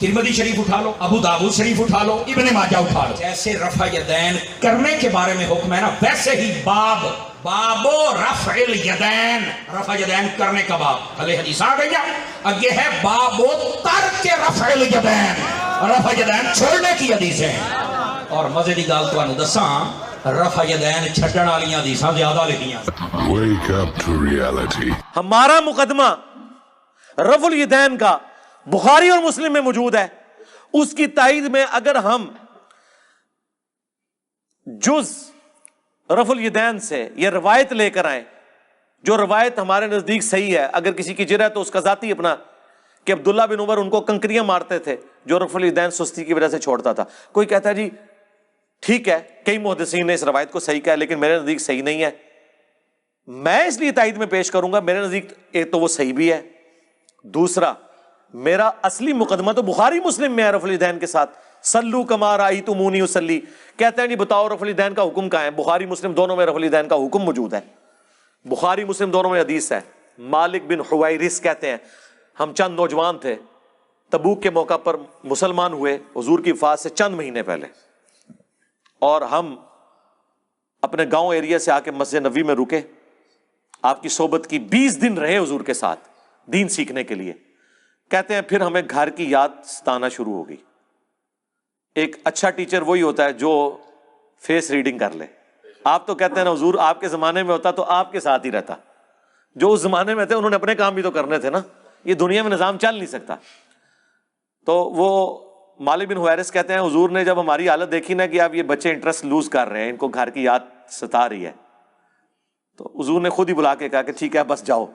Tirmidhi शरीफ उठा लो, अबू दाऊद शरीफ उठा लो, इब्न माजा उठा लो, जैसे रफ़ा यदैन करने के बारे में हुक्म है ना, वैसे ही बाबो रफ़इल यदैन, रफ़ा यदैन करने का बाब, पहले हदीस आ गई, आगे है बाबो तर्क रफ़इल यदैन, रफ़ा यदैन छोड़ने की हदीस है। और मजे की गाल तुहानू दसां, रफ़ा यदैन छड्डण वालियां हदीसां ज्यादा लिखियां। Wake up to reality. हमारा मुकदमा रफ़ुल यदैन का बुखारी और मुस्लिम में मौजूद है। उसकी ताईद में अगर हम जुज रफ़ुल यदैन से यह रवायत लेकर आए, जो रवायत हमारे नजदीक सही है, अगर किसी की जिरह तो उसका जाती अपना कि अब्दुल्ला बिन उमर उनको कंकरियां मारते थे जो रफ़ुल यदैन सुस्ती की वजह से छोड़ता था। कोई कहता है जी ठीक है, कई मुहद्दिसीन ने इस रवायत को सही कहा, लेकिन मेरे नजदीक सही नहीं है, मैं इसलिए ताईद में पेश करूंगा, मेरे नजदीक एक तो वो सही भी है, दूसरा मेरा असली मुकदमा तो बुखारी मुस्लिम में है रफ़ुल यदैन के साथ। सल्लू कमा राअयतुमूनी उसल्ली, कहते हैं जी बताओ रफ़ुल यदैन का हुक्म कहाँ है? बुखारी मुस्लिम दोनों में रफ़ुल यदैन का हुक्म मौजूद है। बुखारी मुस्लिम दोनों में हदीस है। मालिक बिन हुवैरिस कहते हैं हम चंद नौजवान थे, तबूक के मौका पर मुसलमान हुए हुजूर की वफ़ात से चंद महीने पहले, और हम अपने गांव एरिया से आके मस्जिद नबवी में रुके, आपकी सोबत की, 20 दिन रहे हुजूर के साथ दीन सीखने के लिए। कहते हैं फिर हमें घर की याद सताना शुरू हो गई। एक अच्छा टीचर वही होता है जो फेस रीडिंग कर ले। आप तो कहते हैं ना हुजूर आपके ज़माने में होता तो आपके साथ ही रहता, जो उस ज़माने में थे उन्होंने अपने काम भी तो करने थे ना, ये दुनिया में निज़ाम चल नहीं सकता। तो वो मालिक बिन हुवैरिस कहते हैं हुजूर ने जब हमारी हालत देखी ना कि अब ये बच्चे इंटरेस्ट लूज कर रहे हैं, इनको घर की याद सता रही है, तो हुजूर ने खुद ही बुला के कहा कि ठीक है बस जाओ,